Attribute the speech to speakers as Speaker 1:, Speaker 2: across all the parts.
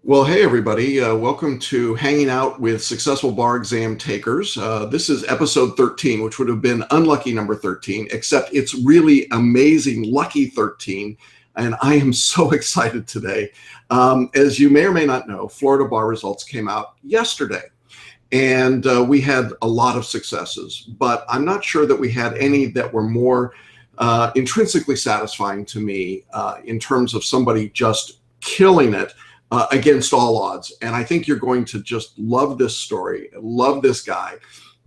Speaker 1: Well, hey everybody, welcome to Hanging Out with Successful Bar Exam Takers. This is episode 13, which would have been unlucky number 13, except it's really amazing, lucky 13, and I am so excited today. As you may or may not know, Florida bar results came out yesterday, and we had a lot of successes, but I'm not sure that we had any that were more intrinsically satisfying to me in terms of somebody just killing it against all odds. And I think you're going to just love this story, love this guy.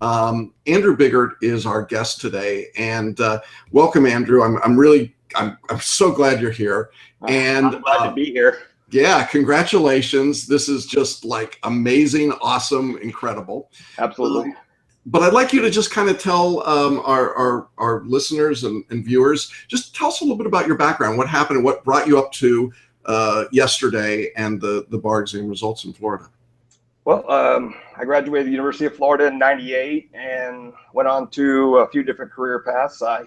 Speaker 1: Andrew Biggart is our guest today, and welcome, Andrew. I'm so glad you're here. And
Speaker 2: I'm glad to be here.
Speaker 1: Yeah, congratulations. This is just like amazing, awesome, incredible.
Speaker 2: Absolutely.
Speaker 1: But I'd like you to just kind of tell our listeners and viewers, just tell us a little bit about your background, what happened, and what brought you up to yesterday and the bar exam results in Florida.
Speaker 2: Well, I graduated the University of Florida in '98 and went on to a few different career paths. I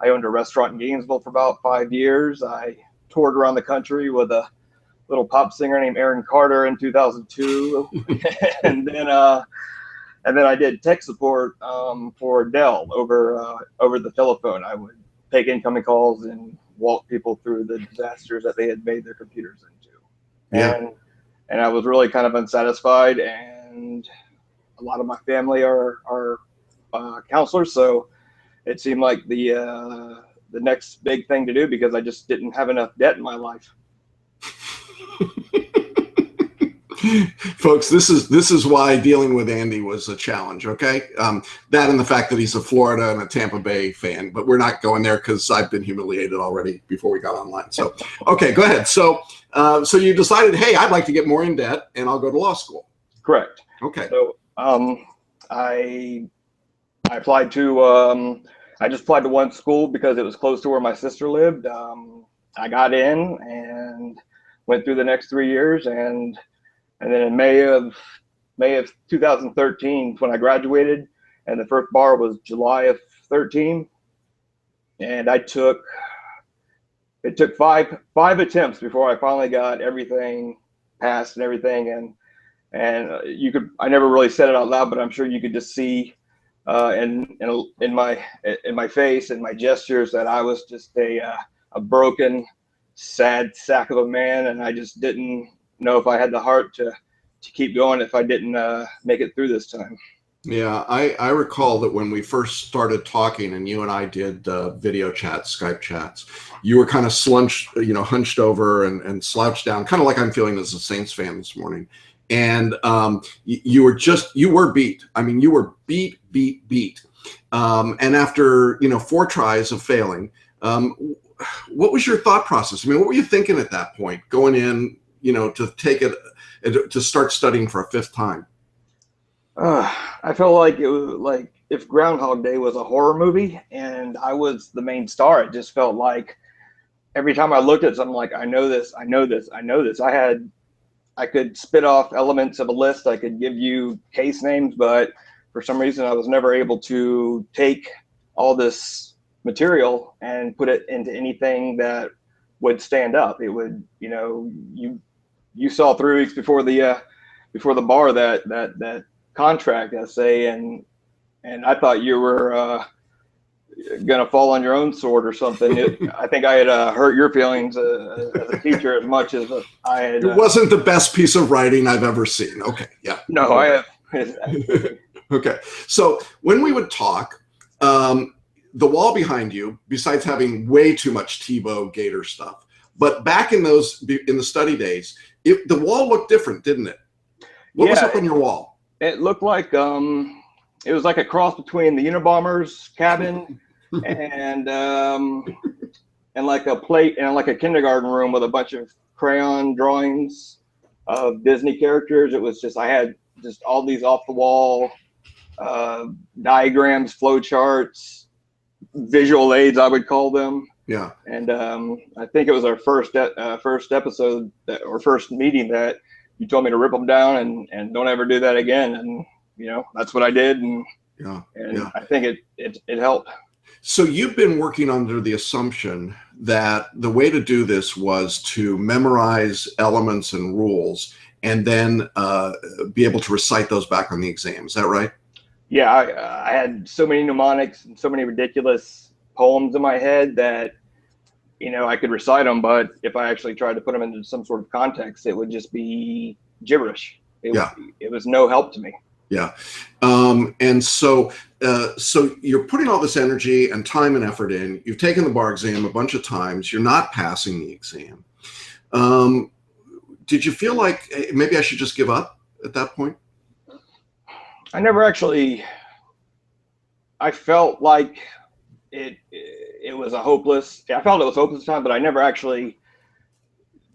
Speaker 2: owned a restaurant in Gainesville for about 5 years. I toured around the country with a little pop singer named Aaron Carter in 2002. and then I did tech support for Dell over the telephone. I would take incoming calls and walk people through the disasters that they had made their computers into.
Speaker 1: Yeah.
Speaker 2: And I was really kind of unsatisfied, and a lot of my family are counselors, so it seemed like the next big thing to do, because I just didn't have enough debt in my life.
Speaker 1: Folks, this is why dealing with Andy was a challenge, okay? That and the fact that he's a Florida and a Tampa Bay fan, but we're not going there because I've been humiliated already before we got online. So, okay, go ahead. So you decided, hey, I'd like to get more in debt, and I'll go to law school.
Speaker 2: Correct.
Speaker 1: Okay.
Speaker 2: So I applied to I just applied to one school because it was close to where my sister lived. I got in and went through the next 3 years, and then in May of 2013 when I graduated, and the first bar was July of 13, and it took five attempts before I finally got everything passed and everything, and I never really said it out loud, but I'm sure you could just see in my face and my gestures that I was just a broken, sad sack of a man, and I just didn't know if I had the heart to keep going if I didn't make it through this time.
Speaker 1: Yeah, I recall that when we first started talking and you and I did video chats, Skype chats, you were kind of hunched over and slouched down, kind of like I'm feeling as a Saints fan this morning. And you were beat. I mean, you were beat. And after 4 tries of failing, what was your thought process? I mean, what were you thinking at that point, going in, to take it, to start studying for a 5th time?
Speaker 2: I felt like it was like if Groundhog Day was a horror movie and I was the main star. It just felt like every time I looked at something, like, I know this. I could spit off elements of a list. I could give you case names, but for some reason I was never able to take all this material and put it into anything that would stand up. It would, you saw 3 weeks before the bar that contract essay, and I thought you were gonna fall on your own sword or something. I think I had hurt your feelings as a teacher as much as I had.
Speaker 1: It wasn't the best piece of writing I've ever seen. Okay, yeah.
Speaker 2: No, I have.
Speaker 1: Okay, so when we would talk, the wall behind you, besides having way too much Tebow Gator stuff, but back in the study days, the wall looked different, didn't it? What was up on your wall?
Speaker 2: It looked like it was like a cross between the Unabomber's cabin and like a plate and like a kindergarten room with a bunch of crayon drawings of Disney characters. It was just, I had just all these off the wall diagrams, flow charts, visual aids, I would call them.
Speaker 1: Yeah.
Speaker 2: And I think it was our first episode or first meeting that you told me to rip them down and don't ever do that again. And, that's what I did. And I think it helped.
Speaker 1: So you've been working under the assumption that the way to do this was to memorize elements and rules and then be able to recite those back on the exam. Is that right?
Speaker 2: Yeah, I had so many mnemonics and so many ridiculous poems in my head that, I could recite them, but if I actually tried to put them into some sort of context, it would just be gibberish.
Speaker 1: Yeah.
Speaker 2: It was no help to me.
Speaker 1: Yeah. And so you're putting all this energy and time and effort in. You've taken the bar exam a bunch of times. You're not passing the exam. Did you feel like maybe I should just give up at that point?
Speaker 2: I never actually, I felt like it was I felt it was a hopeless time, but I never actually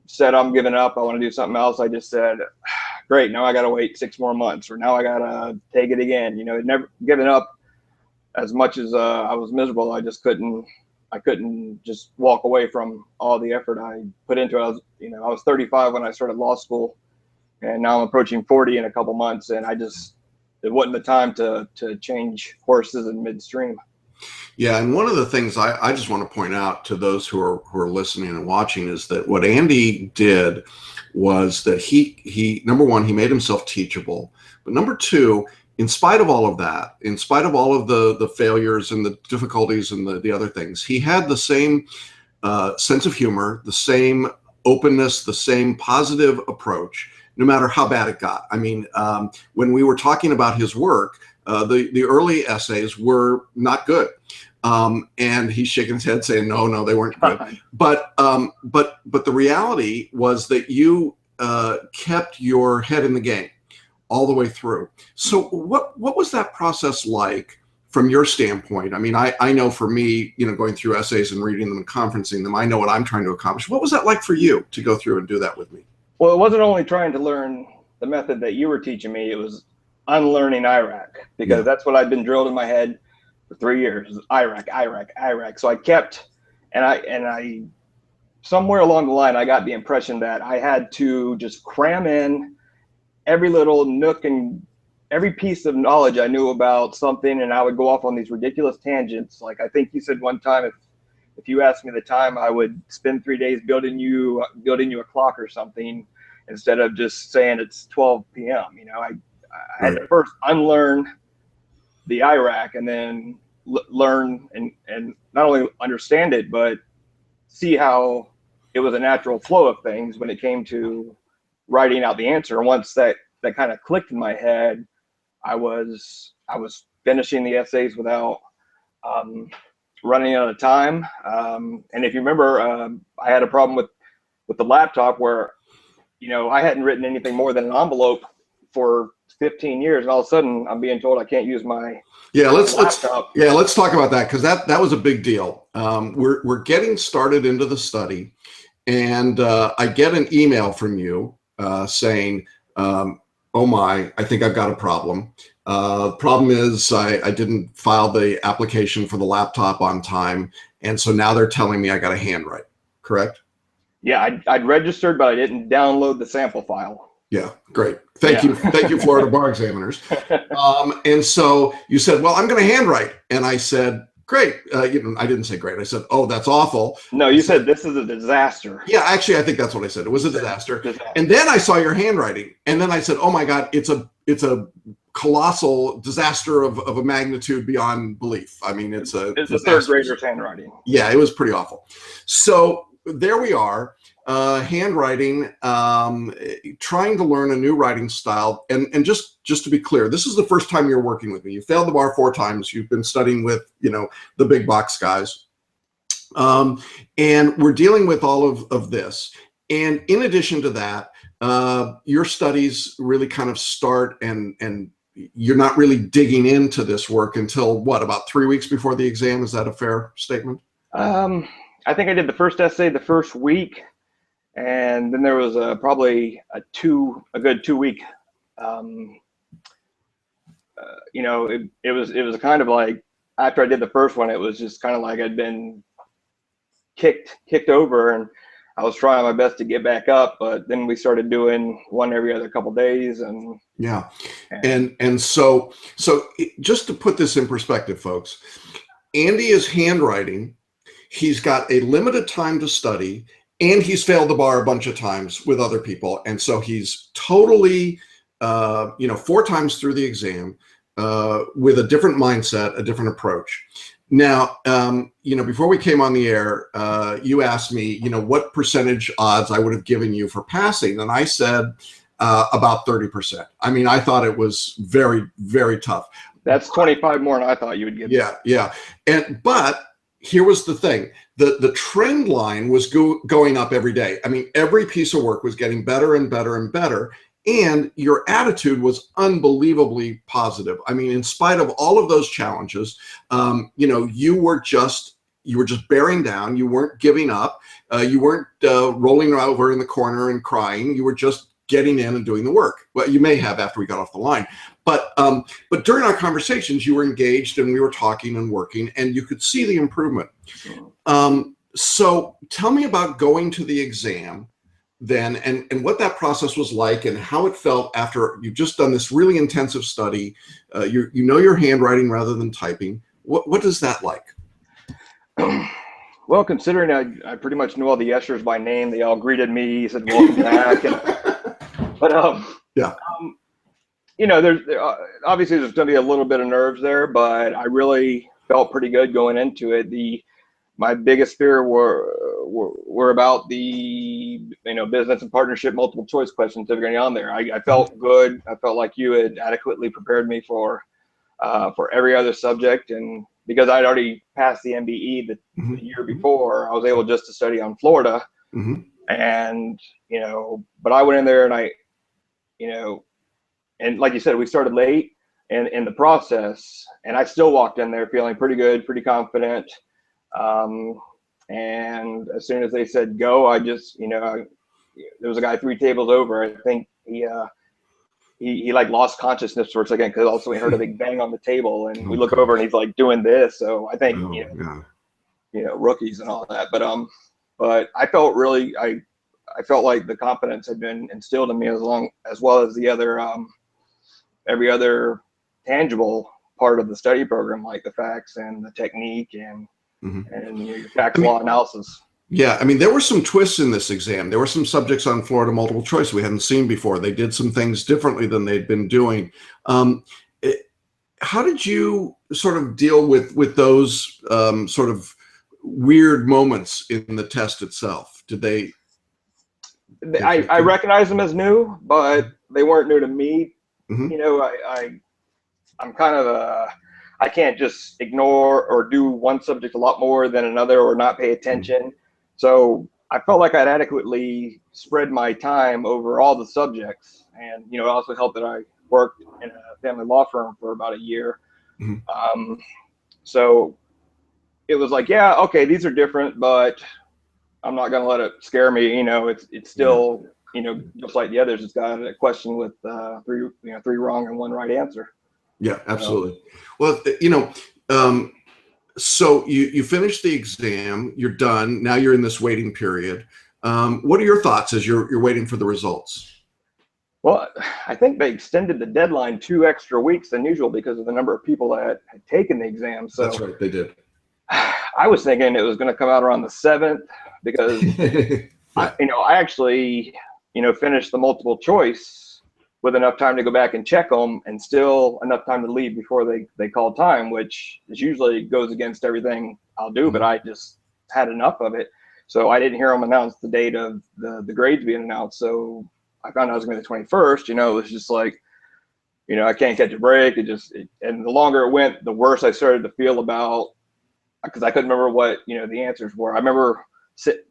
Speaker 2: said, I'm giving up, I want to do something else. I just said, great, now I got to wait 6 more months, or now I got to take it again. Never given up. As much as I was miserable, I couldn't just walk away from all the effort I put into it. I was 35 when I started law school, and now I'm approaching 40 in a couple months, and it wasn't the time to change horses in midstream.
Speaker 1: Yeah, and one of the things I just want to point out to those who are listening and watching is that what Andy did was that he number one, he made himself teachable, but number two, in spite of all of that, in spite of all of the failures and the difficulties and the other things, he had the same sense of humor, the same openness, the same positive approach, no matter how bad it got. I mean, when we were talking about his work, the early essays were not good. And he's shaking his head saying, no, they weren't good. But the reality was that you kept your head in the game all the way through. So what was that process like from your standpoint? I mean, I know for me, going through essays and reading them and conferencing them, I know what I'm trying to accomplish. What was that like for you to go through and do that with me?
Speaker 2: Well, it wasn't only trying to learn the method that you were teaching me, it was unlearning IRAC, because that's what I'd been drilled in my head for 3 years. IRAC. So I kept, and I somewhere along the line, I got the impression that I had to just cram in every little nook and every piece of knowledge I knew about something, and I would go off on these ridiculous tangents. Like, I think you said one time, if you asked me the time, I would spend 3 days building you a clock or something, instead of just saying it's 12 p.m. I had to first unlearn the IRAC and then learn and not only understand it, but see how it was a natural flow of things when it came to writing out the answer. And once that kind of clicked in my head, I was finishing the essays without running out of time. And if you remember, I had a problem with the laptop where, I hadn't written anything more than an envelope for 15 years, and all of a sudden I'm being told I can't use my laptop.
Speaker 1: Let's talk about that, because that was a big deal. We're getting started into the study, and I get an email from you saying, oh my, I think I've got a problem. The problem is I didn't file the application for the laptop on time, and so now they're telling me I got to handwrite. Correct?
Speaker 2: Yeah, I'd registered, but I didn't download the sample file.
Speaker 1: Yeah, great. Thank you, Florida bar examiners. And so you said, well, I'm going to handwrite, and I said, great. I didn't say great. I said, oh, that's awful.
Speaker 2: No, you said this is a disaster.
Speaker 1: Yeah, actually, I think that's what I said. It was a disaster. And then I saw your handwriting, and then I said, oh my God, it's a colossal disaster of a magnitude beyond belief. I mean, it's a
Speaker 2: third grader's handwriting.
Speaker 1: Yeah, it was pretty awful. So there we are, handwriting, trying to learn a new writing style. And just to be clear, this is the first time you're working with me. You failed the bar 4 times. You've been studying with, the big box guys. And we're dealing with all of this. And in addition to that, your studies really kind of start, and you're not really digging into this work until what, about 3 weeks before the exam? Is that a fair statement?
Speaker 2: I think I did the first essay the first week, and then there was probably a good 2 week. It was kind of like, after I did the first one, it was just kind of like I'd been kicked over, and I was trying my best to get back up, but then we started doing one every other couple days, and
Speaker 1: so just to put this in perspective, folks, Andy is handwriting He's got a limited time to study, and he's failed the bar a bunch of times with other people. And so he's totally, 4 times through the exam with a different mindset, a different approach. Now, before we came on the air, you asked me, what percentage odds I would have given you for passing. And I said about 30%. I mean, I thought it was very, very tough.
Speaker 2: That's 25 more than I thought you would get.
Speaker 1: Yeah. But here was the thing. The trend line was going up every day. I mean, every piece of work was getting better and better and better. And your attitude was unbelievably positive. I mean, in spite of all of those challenges, you were just bearing down. You weren't giving up. You weren't rolling over in the corner and crying. You were just getting in and doing the work. Well, you may have after we got off the line, but during our conversations, you were engaged and we were talking and working, and you could see the improvement. So tell me about going to the exam then, and what that process was like, and how it felt after you've just done this really intensive study. You know your handwriting rather than typing. What is that like?
Speaker 2: Well, considering I pretty much knew all the ushers by name, they all greeted me, said welcome back. There's obviously there's going to be a little bit of nerves there, but I really felt pretty good going into it. My biggest fear were about the business and partnership multiple choice questions that are going to be on there. I felt good. I felt like you had adequately prepared me for every other subject, and because I'd already passed the MBE the year before, I was able just to study on Florida. And but I went in there and and like you said, we started late in the process, and I still walked in there feeling pretty good, pretty confident. And as soon as they said go, I just, there was a guy 3 tables over. I think he like lost consciousness for a second, because also we heard a big bang on the table, and we look over and he's like doing this. So I think, rookies and all that, but I felt really, I felt like the confidence had been instilled in me as well as the other, every other tangible part of the study program, like the facts and the technique and your tax law analysis.
Speaker 1: Yeah, I mean, there were some twists in this exam. There were some subjects on Florida multiple choice we hadn't seen before. They did some things differently than they'd been doing. How did you sort of deal with those sort of weird moments in the test itself? Did they?
Speaker 2: I recognize them as new, but they weren't new to me. I'm kind of I can't just ignore or do one subject a lot more than another or not pay attention. So I felt like I'd adequately spread my time over all the subjects. And, it also helped that I worked in a family law firm for about a year. So it was like, yeah, okay, these are different, but I'm not going to let it scare me. It's still, just like the others, it's got a question with 3 wrong and 1 right answer.
Speaker 1: Yeah, absolutely. Well, so you finished the exam, you're done. Now you're in this waiting period. What are your thoughts as you're waiting for the results?
Speaker 2: Well, I think they extended the deadline 2 extra weeks than usual because of the number of people that had taken the exam. So
Speaker 1: that's right, they did.
Speaker 2: I was thinking it was going to come out around the 7th because I actually finished the multiple choice with enough time to go back and check them, and still enough time to leave before they call time, which is usually goes against everything I'll do, but I just had enough of it. So I didn't hear them announce the date of the grades being announced. So I found out it was going to be the 21st. It was just like, I can't catch a break. And the longer it went, the worse I started to feel about, because I couldn't remember what, the answers were. I remember,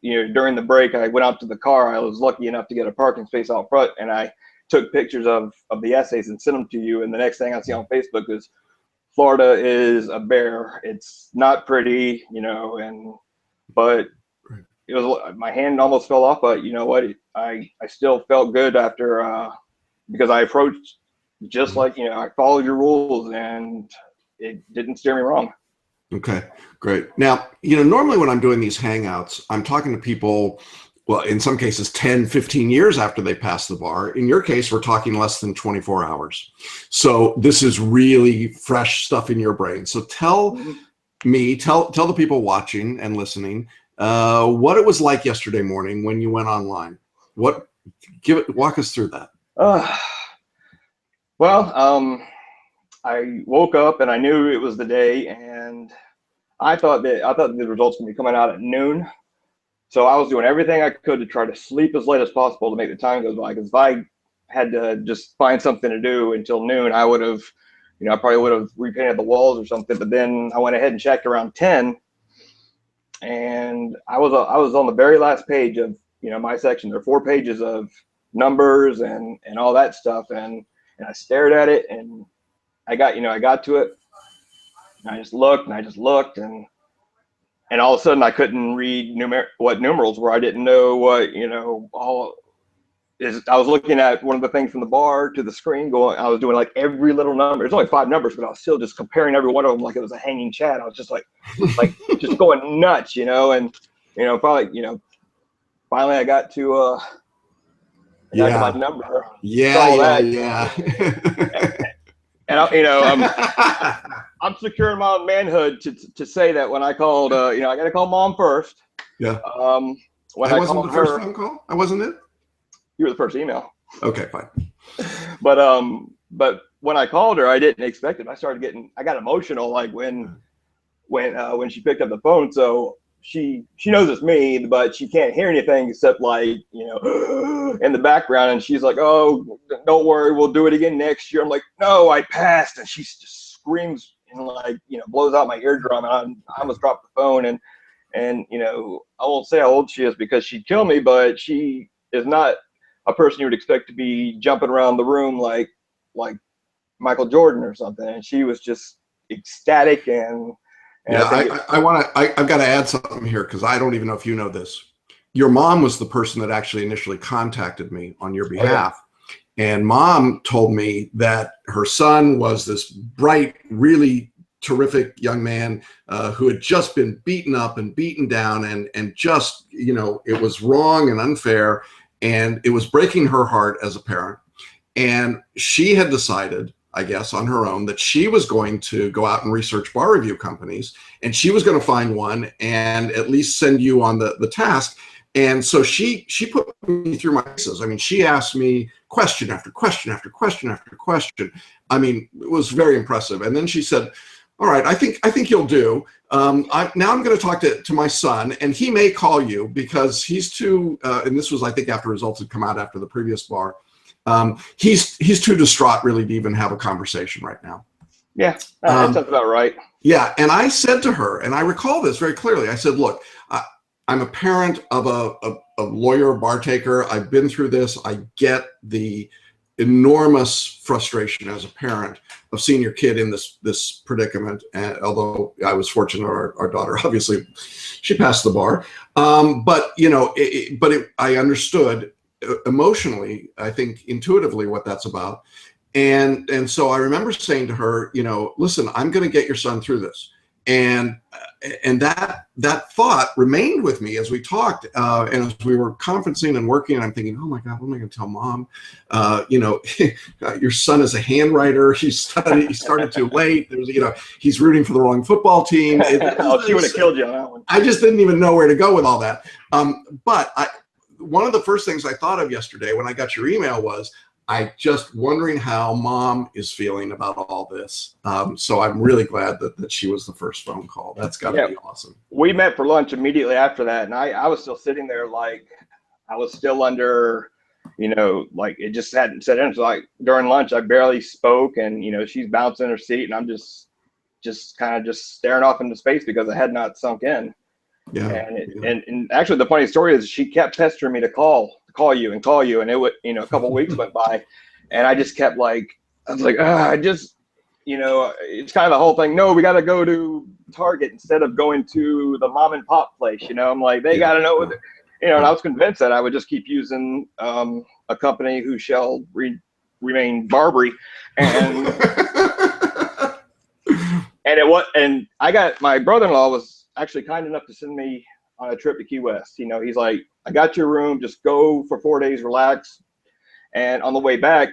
Speaker 2: during the break, I went out to the car. I was lucky enough to get a parking space out front, and I took pictures of the essays and sent them to you. And the next thing I see on Facebook is Florida is a bear. It's not pretty, but it was, my hand almost fell off, but you know what? I still felt good after, because I approached just like, I followed your rules and it didn't steer me wrong.
Speaker 1: Okay, great. Now, normally when I'm doing these Hangouts, I'm talking to people, well, in some cases, 10, 15 years after they pass the bar. In your case, we're talking less than 24 hours. So this is really fresh stuff in your brain. So tell me, tell the people watching and listening what it was like yesterday morning when you went online. Walk us through that.
Speaker 2: Well, I woke up and I knew it was the day, and I thought the results would be coming out at noon. So I was doing everything I could to try to sleep as late as possible to make the time go by. Because if I had to just find something to do until noon, I would have, I probably would have repainted the walls or something. But then I went ahead and checked around 10, and I was on the very last page of my section. There are 4 pages of numbers and all that stuff, and I stared at it, and I got to it, and I just looked and I just looked, and all of a sudden I couldn't read what numerals were. I didn't know what all is. I was looking at one of the things from the bar to the screen, I was doing like every little number. It's only 5 numbers, but I was still just comparing every one of them like it was a hanging chat. I was just like just going nuts, and finally I got to my number.
Speaker 1: Yeah.
Speaker 2: And I'm securing my own manhood to say that when I called, I got to call Mom first.
Speaker 1: Yeah.
Speaker 2: When
Speaker 1: I wasn't the first phone call. I wasn't it.
Speaker 2: You were the first email.
Speaker 1: Okay, fine.
Speaker 2: But when I called her, I didn't expect it. I got emotional like when she picked up the phone. So she knows it's me, but she can't hear anything except like in the background. And she's like, "Oh, don't worry, we'll do it again next year." I'm like, "No, I passed." And she just screams and like blows out my eardrum, and I almost dropped the phone. And I won't say how old she is because she'd kill me, but she is not a person you would expect to be jumping around the room like Michael Jordan or something. And she was just ecstatic. And
Speaker 1: yeah, I've got to add something here because I don't even know if you know this. Your mom was the person that actually initially contacted me on your behalf. Oh, yeah. And Mom told me that her son was this bright, really terrific young man who had just been beaten up and beaten down and just, it was wrong and unfair. And it was breaking her heart as a parent. And she had decided, I guess, on her own, that she was going to go out and research bar review companies, and she was going to find one and at least send you on the task. And so she put me through my paces. I mean, she asked me question after question after question after question. I mean, it was very impressive. And then she said, "All right, I think you'll do. Now I'm going to talk to my son, and he may call you because he's too." And this was, I think, after results had come out after the previous bar. He's too distraught really to even have a conversation right now.
Speaker 2: Yeah, that sounds about right.
Speaker 1: Yeah, and I said to her, and I recall this very clearly. I said, "Look, I'm a parent of a lawyer, bar taker. I've been through this. I get the enormous frustration as a parent of seeing your kid in this predicament. And although I was fortunate, our daughter, obviously, she passed the bar. But I understood emotionally, I think intuitively what that's about. And so I remember saying to her, listen, I'm going to get your son through this. And that thought remained with me as we talked, and as we were conferencing and working. And I'm thinking, oh my God, what am I going to tell Mom? Your son is a handwriter. He started too late. There's, he's rooting for the wrong football team.
Speaker 2: She would have killed you on that one.
Speaker 1: I just didn't even know where to go with all that. But one of the first things I thought of yesterday when I got your email was, I just wondering how Mom is feeling about all this. So I'm really glad that she was the first phone call. That's got to be awesome.
Speaker 2: We met for lunch immediately after that, and I was still sitting there like I was still under, like it just hadn't set in. So like during lunch, I barely spoke, and she's bouncing in her seat, and I'm just kind of just staring off into space because it had not sunk in.
Speaker 1: Yeah.
Speaker 2: And actually, the funny story is she kept pestering me to call you, and it would, a couple weeks went by, and I just kept I was like, it's kind of the whole thing. No, we got to go to Target instead of going to the mom and pop place. I'm like, they got to know what, and I was convinced that I would just keep using a company who shall remain Barbary, and and I got, my brother-in-law was actually kind enough to send me on a trip to Key West. He's like, I got your room, just go for 4 days, relax. And on the way back,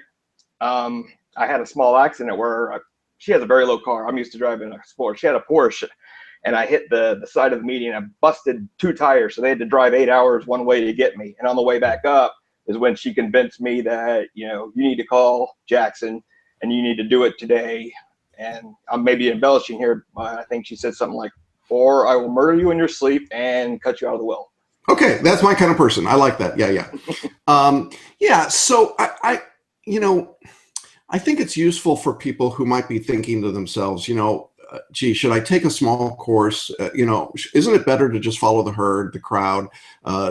Speaker 2: I had a small accident where she has a very low car. I'm used to driving a Sport. She had a Porsche, and I hit the side of the median. I busted 2 tires, so they had to drive 8 hours one way to get me. And on the way back up is when she convinced me that, you know, you need to call Jackson and you need to do it today. And I'm maybe embellishing here, but I think she said something like, or I will murder you in your sleep and cut you out of the will.
Speaker 1: Okay, that's my kind of person. I like that. Yeah, yeah. Yeah, so you know, I think it's useful for people who might be thinking to themselves, you know, gee, should I take a small course? You know, isn't it better to just follow the herd, the crowd,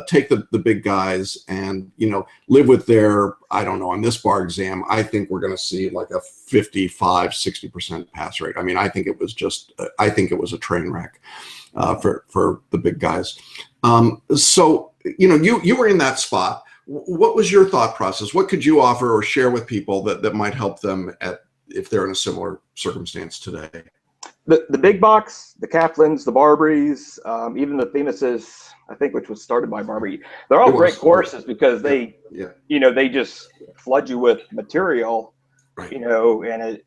Speaker 1: take the big guys and, you know, live with their, I don't know, on this bar exam, I think we're going to see like a 55, 60% pass rate. I mean, I think it was just, I think it was a train wreck for the big guys. So, you know, you were in that spot. What was your thought process? What could you offer or share with people that might help them if they're in a similar circumstance today?
Speaker 2: The big box, the Kaplan's, the Barbrys, even the Themuses, I think, which was started by Barbary. They're all great courses because they, you know, they just flood you with material, you know, and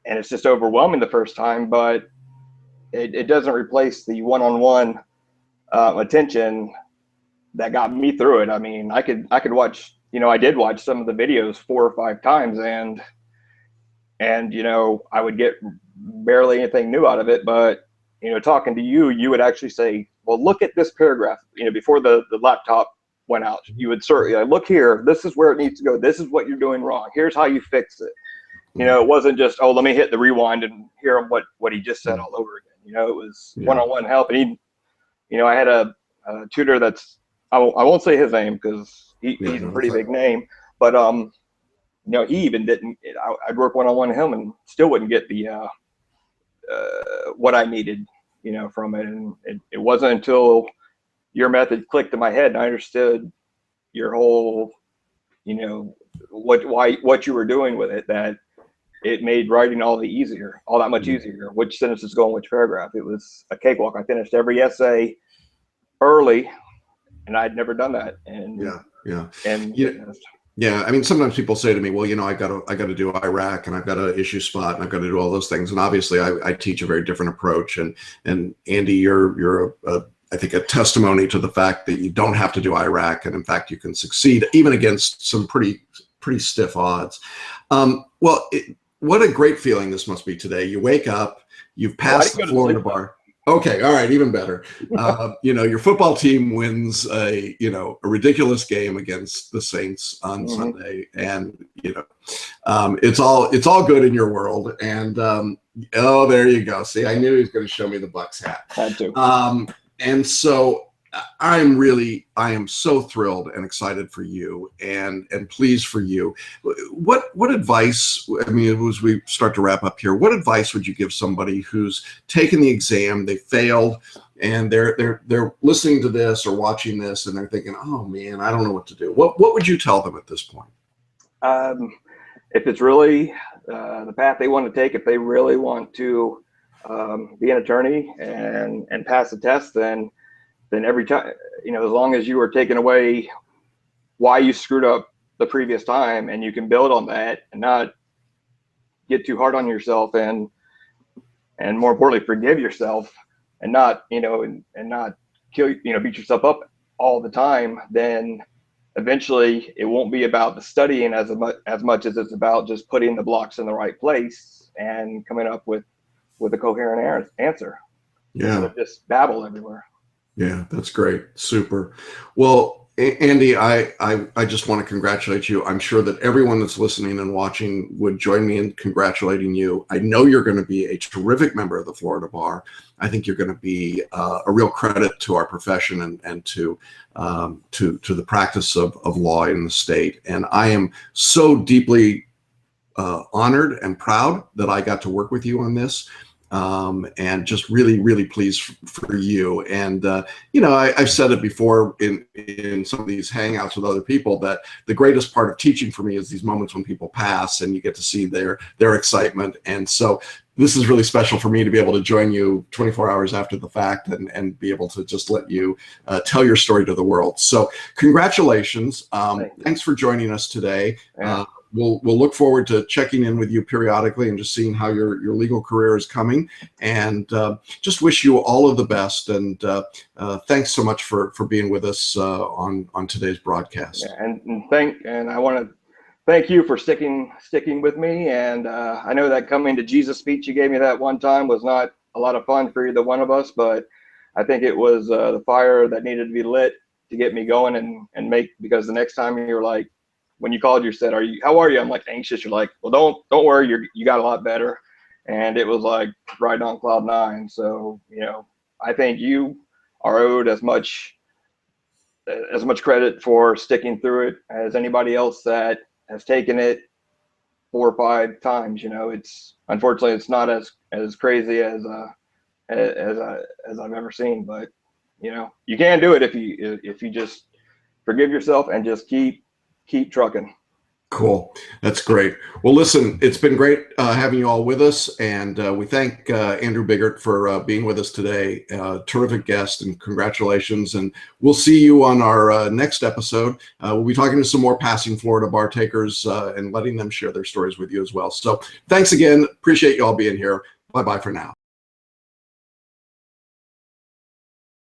Speaker 2: it's just overwhelming the first time, but it doesn't replace the one-on-one attention that got me through it. I mean, I could watch, you know, I did watch some of the videos 4 or 5 times, and you know, I would get barely anything new out of it. But you know, talking to you, you would actually say, well, look at this paragraph. You know, before the laptop went out, you would certainly look here, this is where it needs to go, this is what you're doing wrong, here's how you fix it. You know, it wasn't just, oh, let me hit the rewind and hear him what he just said all over again. You know, it was one-on-one help. And he, you know, I had a tutor that's, I won't say his name because he's a pretty big name, but you know, he even didn't. I'd work one-on-one with him and still wouldn't get the what I needed, you know, from it. And it wasn't until your method clicked in my head and I understood your whole, you know, what you were doing with it, that it made writing all that much easier. Which sentences go in which paragraph. It was a cakewalk. I finished every essay early, and I'd never done that. And
Speaker 1: yeah, I mean, sometimes people say to me, well, you know, I got to do IRAC and I've got to issue spot and I've got to do all those things. And obviously I teach a very different approach. And Andy, you're I think a testimony to the fact that you don't have to do IRAC. And in fact, you can succeed even against some pretty stiff odds. Well, what a great feeling this must be today. You wake up, you've passed the Florida bar. Okay, all right, even better. You know, your football team wins a ridiculous game against the Saints on Sunday, and you know, it's all good in your world. And oh, there you go. See, I knew he was going to show me the Bucks hat.
Speaker 2: Had to.
Speaker 1: And so I am so thrilled and excited for you and pleased for you. What advice, I mean, as we start to wrap up here, what advice would you give somebody who's taken the exam, they failed, and they're listening to this or watching this and they're thinking, oh man, I don't know what to do. What would you tell them at this point?
Speaker 2: If it's really the path they want to take, if they really want to be an attorney and pass the test, then every time, you know, as long as you are taking away why you screwed up the previous time and you can build on that and not get too hard on yourself and more importantly, forgive yourself and not, you know, and not kill, you know, beat yourself up all the time, then eventually it won't be about the studying as much as it's about just putting the blocks in the right place and coming up with a coherent answer.
Speaker 1: Yeah.
Speaker 2: Instead of just babble everywhere.
Speaker 1: Yeah, that's great. Super. Well, Andy, I just want to congratulate you. I'm sure that everyone that's listening and watching would join me in congratulating you. I know you're going to be a terrific member of the Florida Bar. I think you're going to be a real credit to our profession and to the practice of law in the state. And I am so deeply honored and proud that I got to work with you on this. And just really, really pleased for you. And, you know, I've said it before in some of these hangouts with other people that the greatest part of teaching for me is these moments when people pass and you get to see their excitement. And so this is really special for me to be able to join you 24 hours after the fact and be able to just let you tell your story to the world. So congratulations. Thanks for joining us today. we'll look forward to checking in with you periodically and just seeing how your legal career is coming. And just wish you all of the best. And thanks so much for being with us on today's broadcast.
Speaker 2: Yeah, and I want to thank you for sticking with me. And I know that coming to Jesus speech you gave me that one time was not a lot of fun for either one of us, but I think it was the fire that needed to be lit to get me going and make, because the next time you're like, when you called, you said, how are you? I'm like anxious. You're like, well, don't worry. You got a lot better. And it was like right on cloud nine. So, I think you are owed as much credit for sticking through it as anybody else that has taken it 4 or 5 times. Unfortunately it's not as crazy as I've ever seen, but you can do it if you just forgive yourself and just keep trucking.
Speaker 1: Cool. That's great. Well, listen, it's been great having you all with us, and we thank Andrew Biggart for being with us today. Terrific guest, and congratulations. And we'll see you on our next episode. We'll be talking to some more passing Florida bar takers and letting them share their stories with you as well. So thanks again. Appreciate you all being here. Bye-bye for now.